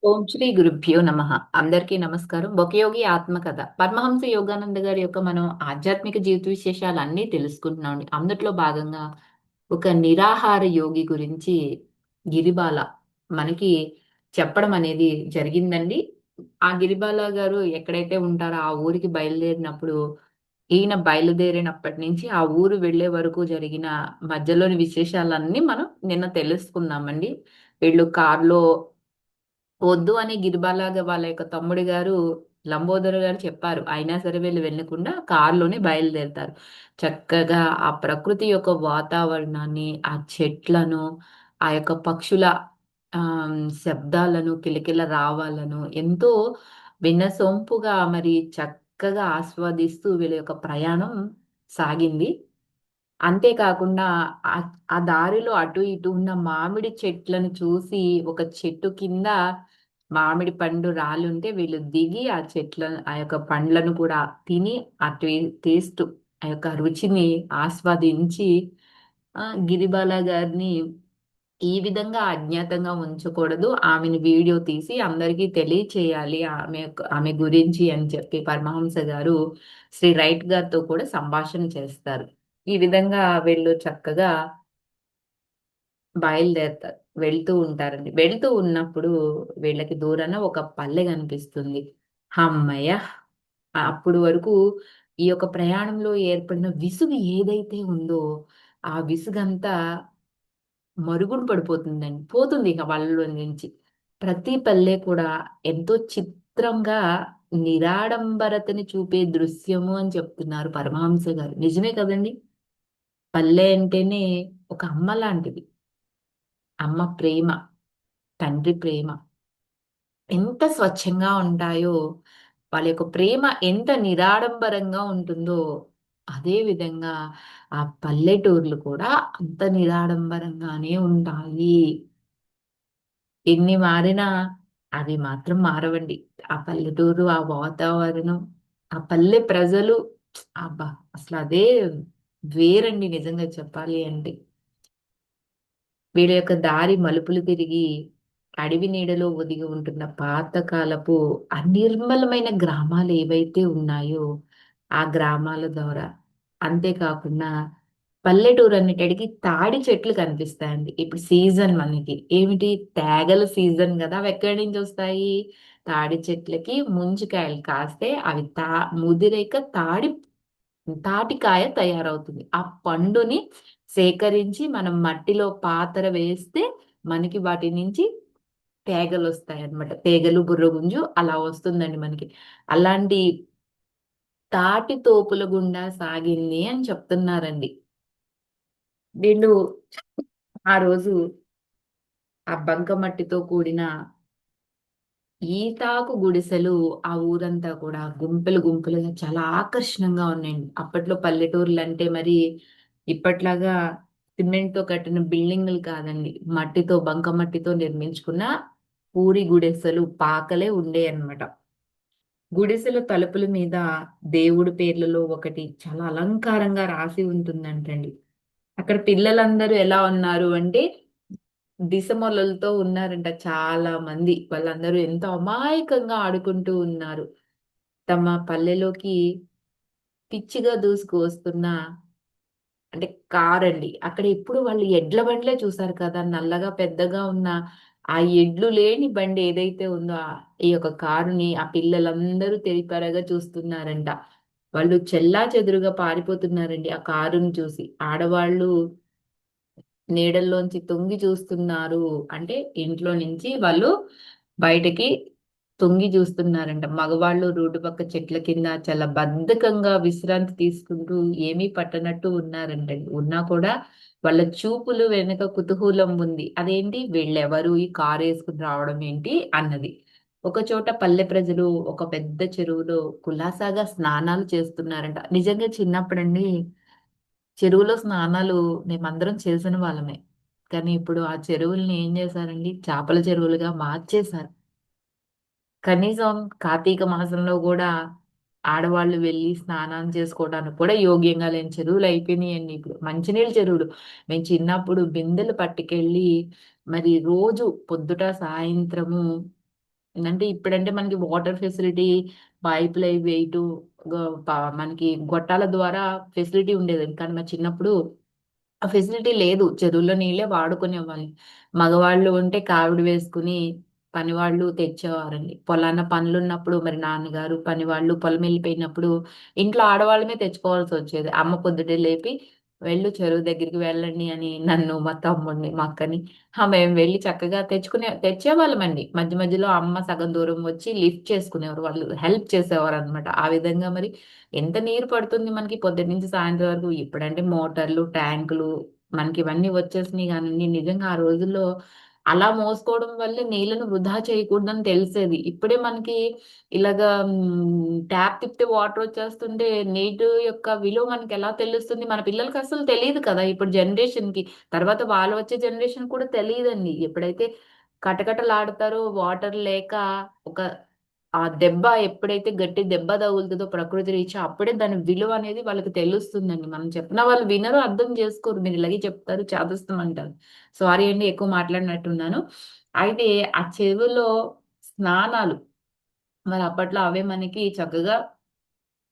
ఓం శ్రీ గురుభ్యో నమః. అందరికీ నమస్కారం. ఒక యోగి ఆత్మకథ. పరమహంస యోగానంద గారి యొక్క మనం ఆధ్యాత్మిక జీవిత విశేషాలన్నీ తెలుసుకుంటున్నామండి. అందుట్లో భాగంగా ఒక నిరాహార యోగి గురించి గిరిబాల మనకి చెప్పడం అనేది జరిగిందండి. ఆ గిరిబాల గారు ఎక్కడైతే ఉంటారో ఆ ఊరికి బయలుదేరినప్పుడు, ఈయన బయలుదేరినప్పటి నుంచి ఆ ఊరు వెళ్ళే వరకు జరిగిన మధ్యలోని విశేషాలన్నీ మనం నిన్న తెలుసుకున్నామండి. వీళ్ళు కారులో వద్దు అని గిరిబాలాగా వాళ్ళ యొక్క తమ్ముడు గారు లంబోదర్ గారు చెప్పారు. అయినా సరే వీళ్ళు వెళ్ళకుండా కారులోనే బయలుదేరుతారు. చక్కగా ఆ ప్రకృతి యొక్క వాతావరణాన్ని, ఆ చెట్లను, ఆ యొక్క పక్షుల శబ్దాలను, కిలకిల రావాలను ఎంతో వినసొంపుగా మరి చక్కగా ఆస్వాదిస్తూ వీళ్ళ యొక్క ప్రయాణం సాగింది. అంతే కాకుండా ఆ దారిలో అటు ఇటు ఉన్న మామిడి చెట్లను చూసి ఒక చెట్టు కింద మామిడి పండు రాలుంటే వీళ్ళు దిగి ఆ చెట్ల ఆ యొక్క పండ్లను కూడా తిని ఆ టేస్ట్ ఆ యొక్క రుచిని ఆస్వాదించి గిరిబాల గారిని ఈ విధంగా అజ్ఞాతంగా ఉంచకూడదు. ఆమెని వీడియో తీసి అందరికీ తెలియచేయాలి ఆమె గురించి అని చెప్పి పరమహంస గారు శ్రీ రైట్ గారితో కూడా సంభాషణ చేస్తారు. ఈ విధంగా వీళ్ళు చక్కగా బయలుదేరతారు. వెళ్తూ ఉంటారండి. వెళ్తూ ఉన్నప్పుడు వీళ్ళకి దూరాన ఒక పల్లె కనిపిస్తుంది. హమ్మయ్య! అప్పుడు వరకు ఈ యొక్క ప్రయాణంలో ఏర్పడిన విసుగు ఏదైతే ఉందో, ఆ విసుగంతా మరుగున పడిపోతుందండి. పోతుంది ఇక వాళ్ళలో నుంచి. ప్రతి పల్లె కూడా ఎంతో చిత్రంగా నిరాడంబరతని చూపే దృశ్యము అని చెప్తున్నారు పరమహంస గారు. నిజమే కదండీ! పల్లె అంటేనే ఒక అమ్మ లాంటిది. అమ్మ ప్రేమ, తండ్రి ప్రేమ ఎంత స్వచ్ఛంగా ఉంటాయో, వాళ్ళ యొక్క ప్రేమ ఎంత నిరాడంబరంగా ఉంటుందో, అదే విధంగా ఆ పల్లెటూర్లు కూడా అంత నిరాడంబరంగానే ఉంటాయి. ఎన్ని మారినా అవి మాత్రం మారవండి. ఆ పల్లెటూరు, ఆ వాతావరణం, ఆ పల్లె ప్రజలు అబ్బా! అసలదే వేరండి నిజంగా చెప్పాలి అంటే. వీళ్ళ యొక్క దారి మలుపులు తిరిగి అడవి నీడలో ఒదిగి ఉంటున్న పాతకాలపు అనిర్మలమైన గ్రామాలు ఏవైతే ఉన్నాయో ఆ గ్రామాల ద్వారా అంతేకాకుండా పల్లెటూరు అన్నిటికి తాడి చెట్లు కనిపిస్తాయండి. ఇప్పుడు సీజన్ మనకి ఏమిటి తేగల సీజన్ కదా! అవి ఎక్కడి నుంచి వస్తాయి? తాడి చెట్లకి ముంజికాయలు కాస్తే అవి ముదిరేక తాటికాయ తయారవుతుంది. ఆ పండుని సేకరించి మనం మట్టిలో పాతర వేస్తే మనకి వాటి నుంచి తేగలొస్తాయన్నమాట. తేగలు, బుర్రగుంజు అలా వస్తుందండి మనకి. అలాంటి తాటి తోపుల గుండా సాగింది అని చెప్తున్నారండి. వీళ్ళు ఆ రోజు ఆ బంకమట్టితో కూడిన ఈతాకు గుడిసెలు ఆ ఊరంతా కూడా గుంపులు గుంపులుగా చాలా ఆకర్షణంగా ఉన్నాయండి. అప్పట్లో పల్లెటూర్లంటే మరి ఇప్పట్లాగా సిమెంట్‌తో కట్టిన బిల్డింగులు కాదండి. మట్టితో బంకమట్టితో నిర్మించుకున్న పూరి గుడిసెలు, పాకలే ఉండేయన్నమాట. గుడిసెల తలుపుల మీద దేవుడి పేర్లలో ఒకటి చాలా అలంకారంగా రాసి ఉంటుందంటండి. అక్కడ పిల్లలందరూ ఎలా ఉన్నారు అంటే దిశమొలలతో ఉన్నారంట చాలా మంది. వాళ్ళందరూ ఎంతో అమాయకంగా ఆడుకుంటూ ఉన్నారు. తమ పల్లెలోకి పిచ్చిగా దూసుకు వస్తున్న అంటే కారండి. అక్కడ ఎప్పుడు వాళ్ళు ఎడ్ల బండ్లే చూసారు కదా! నల్లగా పెద్దగా ఉన్న ఆ ఎడ్లు లేని బండి ఏదైతే ఉందో ఈ యొక్క కారుని ఆ పిల్లలందరూ తేరిపారగా చూస్తున్నారంట. వాళ్ళు చెల్లాచెదురుగా పారిపోతున్నారండి ఆ కారుని చూసి. ఆడవాళ్ళు నీడల్లోంచి తొంగి చూస్తున్నారు. అంటే ఇంట్లో నుంచి వాళ్ళు బయటకి తొంగి చూస్తున్నారంట. మగవాళ్ళు రోడ్డు పక్క చెట్ల కింద చాలా బద్ధకంగా విశ్రాంతి తీసుకుంటూ ఏమీ పట్టనట్టు ఉన్నారంటండి. ఉన్నా కూడా వాళ్ళ చూపులు వెనక కుతూహలం ఉంది. అదేంటి వీళ్ళెవరు? ఈ కారేసుకొని రావడం ఏంటి? అన్నది. ఒకచోట పల్లె ప్రజలు ఒక పెద్ద చెరువులో కులాసాగా స్నానాలు చేస్తున్నారంట. నిజంగా చిన్నప్పుడండి చెరువులో స్నానాలు మేమందరం చేసిన వాళ్ళమే. కానీ ఇప్పుడు ఆ చెరువుల్ని ఏం చేశారండి, చేపల చెరువులుగా మార్చేశారు. కనీసం కార్తీక మాసంలో గూడా ఆడవాళ్ళు వెళ్లి స్నానం చేసుకోవడానికి కూడా యోగ్యంగా లేని చెరువులయిపోయినియండి ఇప్పుడు. మంచినీళ్ళ చెరువులు. మేము చిన్నప్పుడు బిందెలు పట్టుకెళ్ళి మరి రోజు పొద్దుట, సాయంత్రము అంటే ఇప్పుడంటే మనకి వాటర్ ఫెసిలిటీ, పైపులు అవి వేయటం, మనకి గొట్టాల ద్వారా ఫెసిలిటీ ఉండేది. కానీ మా చిన్నప్పుడు ఆ ఫెసిలిటీ లేదు. చెరువులో నీళ్ళే వాడుకునేవాళ్ళం. మగవాళ్ళు ఉంటే కావిడి వేసుకుని పనివాళ్ళు తెచ్చేవారండి. పొలాన పనులున్నప్పుడు మరి నాన్నగారు పనివాళ్ళు పొలం వెళ్ళిపోయినప్పుడు ఇంట్లో ఆడవాళ్ళమే తెచ్చుకోవాల్సొచ్చేది. అమ్మ పొద్దుటే లేపి, "వెళ్ళు చెరువు దగ్గరికి వెళ్ళండి" అని నన్ను, మా తమ్ముడిని, మా అక్కని మేము వెళ్లి చక్కగా తెచ్చేవాళ్ళమండి. మధ్య మధ్యలో అమ్మ సగం దూరం వచ్చి లిఫ్ట్ చేసుకునేవారు. వాళ్ళు హెల్ప్ చేసేవారనమాట. ఆ విధంగా మరి ఎంత నీరు పడుతుంది మనకి పొద్దున్న నుంచి సాయంత్రం వరకు. ఇప్పుడంటే మోటార్లు, ట్యాంకులు మనకి ఇవన్నీ వచ్చేసినాయి గానండి. నిజంగా ఆ రోజుల్లో అలా మోసుకోవడం వల్లే నీళ్ళను వృధా చేయకూడదని తెలిసేది. ఇప్పుడే మనకి ఇలాగా ట్యాప్ తిప్పితే వాటర్ వచ్చేస్తుంటే నీటి యొక్క విలువ మనకి ఎలా తెలుస్తుంది? మన పిల్లలకి అసలు తెలీదు కదా! ఇప్పుడు జనరేషన్‌కి. తర్వాత వాళ్ళు వచ్చే జనరేషన్ కూడా తెలీదండి. ఎప్పుడైతే కటకటలాడతారో వాటర్ లేక ఒక ఆ దెబ్బ ఎప్పుడైతే గట్టి దెబ్బ తగులుతదో ప్రకృతి రీత్యా అప్పుడే దాని విలువ అనేది వాళ్ళకి తెలుస్తుందండి. మనం చెప్పినా వాళ్ళు వినరు, అర్థం చేసుకోరు. మీరు ఇలాగే చెప్తారు, చేదస్తం అంటారు. సారీ అండి, ఎక్కువ మాట్లాడినట్టున్నాను. అయితే ఆ చెరువులో స్నానాలు మరి అప్పట్లో అవే మనకి చక్కగా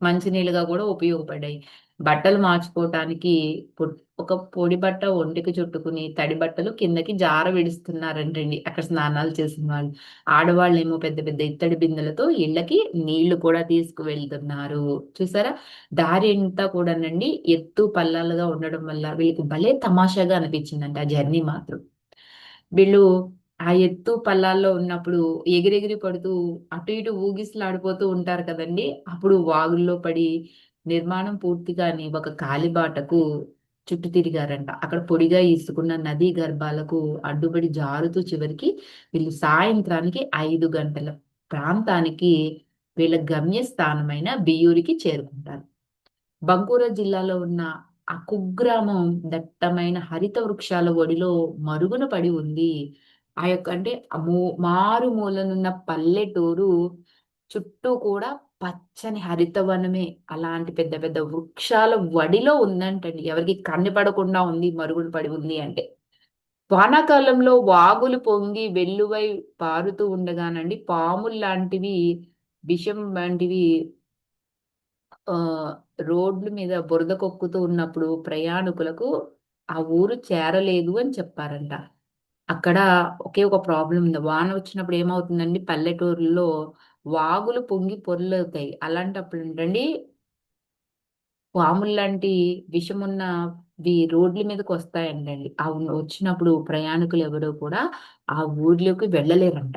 మంచినీళ్ళుగా గూడా ఉపయోగపడ్డాయి. బట్టలు మార్చుకోవటానికి ఒక పొడి బట్ట ఒంటికి చుట్టుకుని, తడి బట్టలు కిందకి జార విడుస్తున్నారంటండి అక్కడ స్నానాలు చేసిన వాళ్ళు. ఆడవాళ్ళేమో పెద్ద పెద్ద ఇత్తడి బిందెలతో ఇళ్ళకి నీళ్లు కూడా తీసుకువెళ్తున్నారు. చూసారా? దారి అంతా కూడానండి ఎత్తు పల్లాలుగా ఉండడం వల్ల వీళ్ళకి భలే తమాషాగా అనిపించిందంట ఆ జర్నీ మాత్రం. వీళ్ళు ఆ ఎత్తు పల్లాల్లో ఉన్నప్పుడు ఎగిరెగిరి పడుతూ అటు ఇటు ఊగిసలాడిపోతూ ఉంటారు కదండీ! అప్పుడు వాగుల్లో పడి నిర్మాణం పూర్తి కాని ఒక కాలిబాటకు చుట్టూ తిరిగారంట. అక్కడ పొడిగా ఇసుకున్న నదీ గర్భాలకు అడ్డుపడి జారుతూ చివరికి వీళ్ళు సాయంత్రానికి 5 గంటల ప్రాంతానికి వీళ్ళ గమ్యస్థానమైన బియ్యూరికి చేరుకుంటారు. బంకురా జిల్లాలో ఉన్న ఆ కుగ్రామం దట్టమైన హరిత వృక్షాల ఒడిలో మరుగున పడి ఉంది. ఆ యొక్క అంటే ఆ మారుమూలనున్న పల్లెటూరు చుట్టూ కూడా పచ్చని హరితవనమే. అలాంటి పెద్ద పెద్ద వృక్షాల వడిలో ఉందంటండి. ఎవరికీ కనపడకుండా ఉంది, మరుగున పడి ఉంది అంటే. వానాకాలంలో వాగులు పొంగి వెల్లువై పారుతూ ఉండగానండి పాముల్లాంటివి, విషం వంటివి ఆహ్, రోడ్ల మీద బురద కొక్కుతూ ఉన్నప్పుడు ప్రయాణికులకు ఆ ఊరు చేరలేదు అని చెప్పారంట. అక్కడ ఒకే ఒక ప్రాబ్లమ్ ఉంది. వాన వచ్చినప్పుడు ఏమవుతుందండి పల్లెటూరుల్లో వాగులు పొంగి పొర్లవుతాయి. అలాంటప్పుడేంటండి పాముల్లాంటి విషమున్నవి రోడ్ల మీదకొస్తాయంటండి. వచ్చినప్పుడు ప్రయాణికులెవరు కూడా ఆ ఊర్లోకి వెళ్ళలేరంట.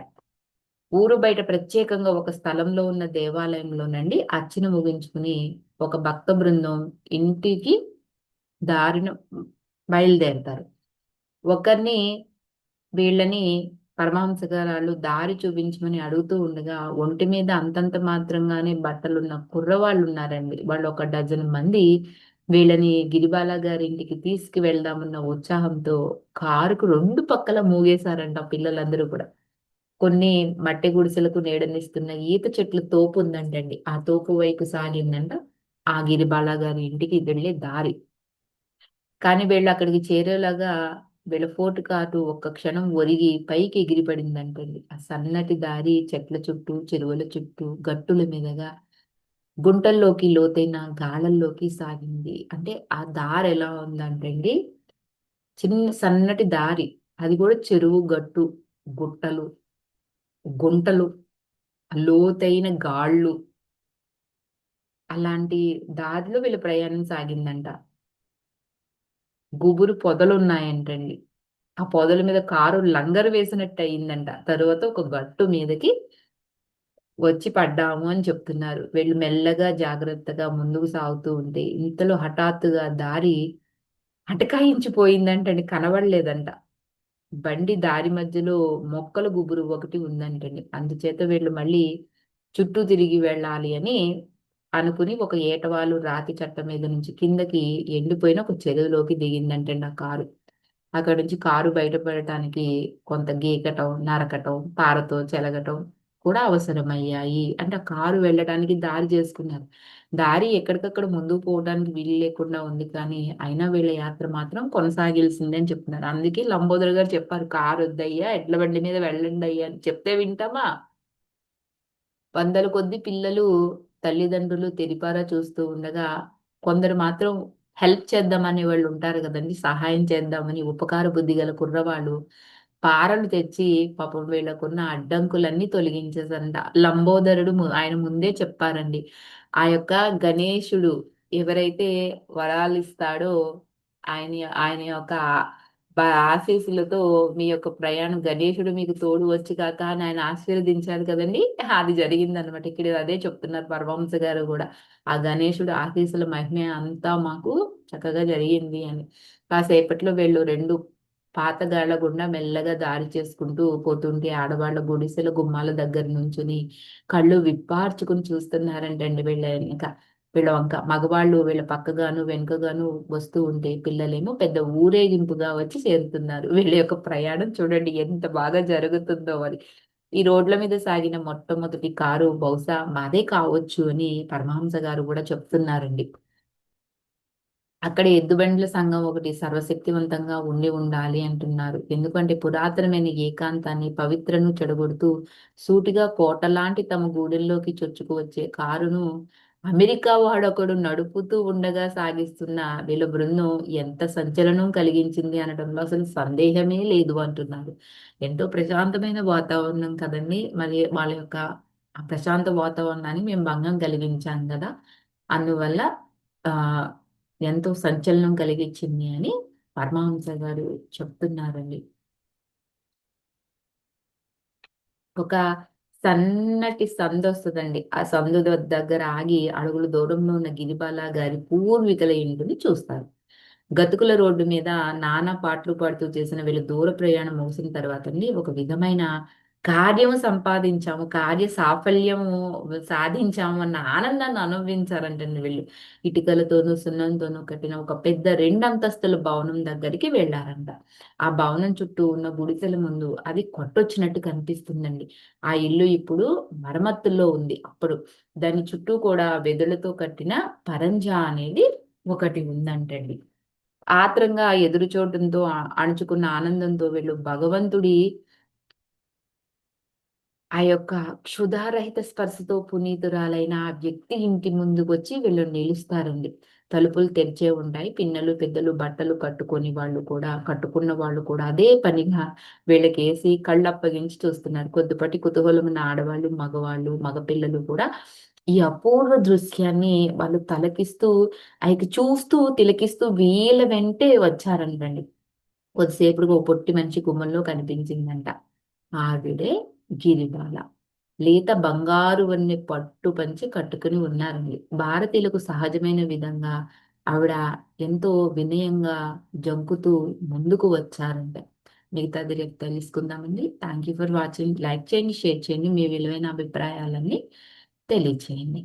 ఊరు బయట ప్రత్యేకంగా ఒక స్థలంలో ఉన్న దేవాలయంలోనండి అర్చన ముగించుకుని ఒక భక్త బృందం ఇంటికి దారిన బయలుదేరతారు. ఒకరిని వీళ్ళని పరమహంస గారాళ్ళు దారి చూపించమని అడుగుతూ ఉండగా ఒంటి మీద అంతంత మాత్రంగానే బట్టలున్న కుర్రవాళ్ళున్నారండి. వాళ్ళు ఒక డజన్ మంది వీళ్ళని గిరిబాల గారింటికి తీసుకువెళ్దామన్న ఉత్సాహంతో కారుకు 2 పక్కల మూగేశారంట ఆ పిల్లలందరూ కూడా. కొన్ని మట్టి గుడిసెలకు నీడనిస్తున్న ఈత చెట్ల తోపుందంటండి. ఆ తోపు వైపు సాగిందంట ఆ గిరిబాల గారి ఇంటికి వెళ్ళే దారి. కానీ వీళ్ళక్కడికి చేరేలాగా వీళ్ళ ఫోర్ట్ కారు ఒక్క క్షణం ఒరిగి పైకి ఎగిరిపడిందంటండి. ఆ సన్నటి దారి చెట్ల చుట్టూ, చెరువుల చుట్టూ, గట్టుల మీదగా, గుంటల్లోకి, లోతైన గాళల్లోకి సాగింది. అంటే ఆ దారెలా ఉందంటండి, సన్నటి దారి. అది కూడా చెరువు గట్టు, గుట్టలు, గుంటలు, లోతైన గాళ్ళు, అలాంటి దారిలో వీళ్ళ ప్రయాణం సాగిందంట. గుబురు పొదలున్నాయంటండి. ఆ పొదల మీద కారు లంగరు వేసినట్టయిందంట. తరువాత ఒక గట్టు మీదకి వచ్చి పడ్డాము అని చెప్తున్నారు. వీళ్ళు మెల్లగా జాగ్రత్తగా ముందుకు సాగుతూ ఉంటే, ఇంతలో హఠాత్తుగా దారి అటకాయించిపోయిందంటండి. కనబడలేదంట. బండి దారి మధ్యలో మొక్కల గుబురు ఒకటి ఉందంటండి. అందుచేత వీళ్ళు మళ్ళీ చుట్టూ తిరిగి వెళ్ళాలి అని అనుకుని ఒక ఏటవాలు రాతి చట్ట మీద నుంచి కిందకి ఎండిపోయిన ఒక చెరువులోకి దిగిందంటండి ఆ కారు. అక్కడి నుంచి కారు బయటపడటానికి కొంత గీకటం, నరకటం, పారతో చెలగటం కూడా అవసరమయ్యాయి. అంటే ఆ కారు వెళ్ళడానికి దారి చేసుకున్నారు. దారి ఎక్కడికక్కడ ముందుకు పోవడానికి వీలు లేకుండా ఉంది కానీ, అయినా వీళ్ళ యాత్ర మాత్రం కొనసాగాల్సిందే అని చెప్తున్నారు. అందుకే లంబోదర్ గారు చెప్పారు, "కారొద్దయ్యా, ఎడ్ల బండి మీద వెళ్ళండయ్యా" అని చెప్తే వింటామా? వందల కొద్ది పిల్లలు తల్లిదండ్రులు తెరిపారా చూస్తూ ఉండగా, కొందరు మాత్రం హెల్ప్ చేద్దామనే వాళ్ళు ఉంటారు గదండీ! సహాయం చేద్దామని ఉపకార బుద్ధి గల కుర్రవాళ్ళు పారలు తెచ్చి పాపం వీళ్ళకున్న అడ్డంకులన్నీ తొలగించేసారంట. లంబోదరుడు ఆయన ముందే చెప్పారండి. ఆ యొక్క గణేశుడు ఎవరైతే వరాలిస్తాడో ఆయన ఆయన యొక్క ఆశీస్సులతో మీ యొక్క ప్రయాణం గణేశుడు మీకు తోడు వచ్చి కాక అని ఆయన ఆశీర్వదించారు కదండీ! అది జరిగిందనమాట. ఇక్కడ అదే చెప్తున్నారు పరమహంస గారు గూడా. ఆ గణేశుడు ఆశీస్సుల మహిమ అంతా మాకు చక్కగా జరిగింది అని. కాసేపట్లో వీళ్ళు 2 పాతగాళ్ళ గుండా మెల్లగా దారి చేసుకుంటూ పోతుంటే ఆడవాళ్ళ గుడిసెల గుమ్మాల దగ్గర నుంచుని కళ్ళు విప్పార్చుకుని చూస్తున్నారంటండి వీళ్ళ ఎనక. వీళ్ళ వంక. మగవాళ్ళు వీళ్ళ పక్కగాను, వెనుకగాను వస్తూ ఉంటే పిల్లలేమో పెద్ద ఊరేగింపుగా వచ్చి చేరుతున్నారు. వీళ్ళ యొక్క ప్రయాణం చూడండి ఎంత బాగా జరుగుతుందో మరి. ఈ రోడ్ల మీద సాగిన మొట్టమొదటి కారు బహుశా మాదే కావచ్చు అని పరమహంస గారు గూడా చెప్తున్నారండి. అక్కడ ఎద్దుబండ్ల సంఘం ఒకటి సర్వశక్తివంతంగా ఉండి ఉండాలి అంటున్నారు. ఎందుకంటే పురాతనమైన ఏకాంతాన్ని, పవిత్రను చెడగొడుతూ సూటిగా కోటలాంటి తమ గూడెల్లోకి చొచ్చుకు వచ్చే కారును అమెరికా వాడొకడు నడుపుతూ ఉండగా సాగిస్తున్న వీళ్ళ బృందం ఎంత సంచలనం కలిగించింది అనడంలో అసలు సందేహమే లేదు అంటున్నారు. ఎంతో ప్రశాంతమైన వాతావరణం కదండీ! మరి వాళ్ళ యొక్క ఆ ప్రశాంత వాతావరణాన్ని మేము భంగం కలిగించాం గదా! అందువల్ల ఆహ్ ఎంతో సంచలనం కలిగించింది అని పరమహంస గారు చెప్తున్నారండి. ఒక సన్నటి సందొస్తదండి. ఆ సందు దగ్గర ఆగి అడుగుల దూరంలో ఉన్న గిరిబాల గారి పూర్వీకుల ఇంటిని చూస్తారు. గతుకుల రోడ్డు మీద నానా పాటలు పాడుతూ చేసిన వీళ్ళ దూర ప్రయాణం ముగిసిన తర్వాతండి ఒక విధమైన కార్యము సంపాదించాము, కార్య సాఫల్యము సాధించాము అన్న ఆనందాన్ని అనుభవించారంటండి వీళ్ళు. ఇటుకలతోనూ, సున్నంతోనూ కట్టిన ఒక పెద్ద 2 అంతస్తుల భవనం దగ్గరికి వెళ్లారంట. ఆ భవనం చుట్టూ ఉన్న గుడిసెల ముందు అది కొట్టొచ్చినట్టు కనిపిస్తుందండి. ఆ ఇల్లు ఇప్పుడు మరమ్మతుల్లో ఉంది. అప్పుడు దాని చుట్టూ కూడా వెదులతో కట్టిన పరంజా అనేది ఒకటి ఉందంటండి. ఆత్రంగా ఎదురు చూడడంతో అణుచుకున్న ఆనందంతో వీళ్ళు భగవంతుడి ఆ యొక్క క్షుధారహిత స్పర్శతో పునీతురాలైన ఆ వ్యక్తి ఇంటి ముందుకొచ్చి వీళ్ళు నిలుస్తారండి. తలుపులు తెరిచే ఉంటాయి. పిన్నలు, పెద్దలు బట్టలు కట్టుకున్న వాళ్ళు కూడా అదే పనిగా వీళ్ళకేసి కళ్ళప్పగించి చూస్తున్నారు. కొద్దిపాటి కుతూహలమున్న ఆడవాళ్ళు, మగవాళ్ళు, మగపిల్లలు కూడా ఈ అపూర్వ దృశ్యాన్ని వాళ్ళు చూస్తూ, తిలకిస్తూ వీళ్ళ వెంటే వచ్చారంటండి. కొద్దిసేపటికి ఓ పొట్టి మనిషి గుమ్మంలో కనిపించిందంట. ఆవిడే గిరిబాల. లేత బంగారు వన్నె పట్టు పంచె కట్టుకొని ఉన్నారండి. భారతీయులకు సహజమైన విధంగా ఆవిడ ఎంతో వినయంగా జంకుతూ ముందుకు వచ్చారంట. మిగతాది రేపు తెలుసుకుందామండి. Thank you for watching. Like చేయండి, షేర్ చేయండి. మీ విలువైన అభిప్రాయాలన్నీ తెలియచేయండి.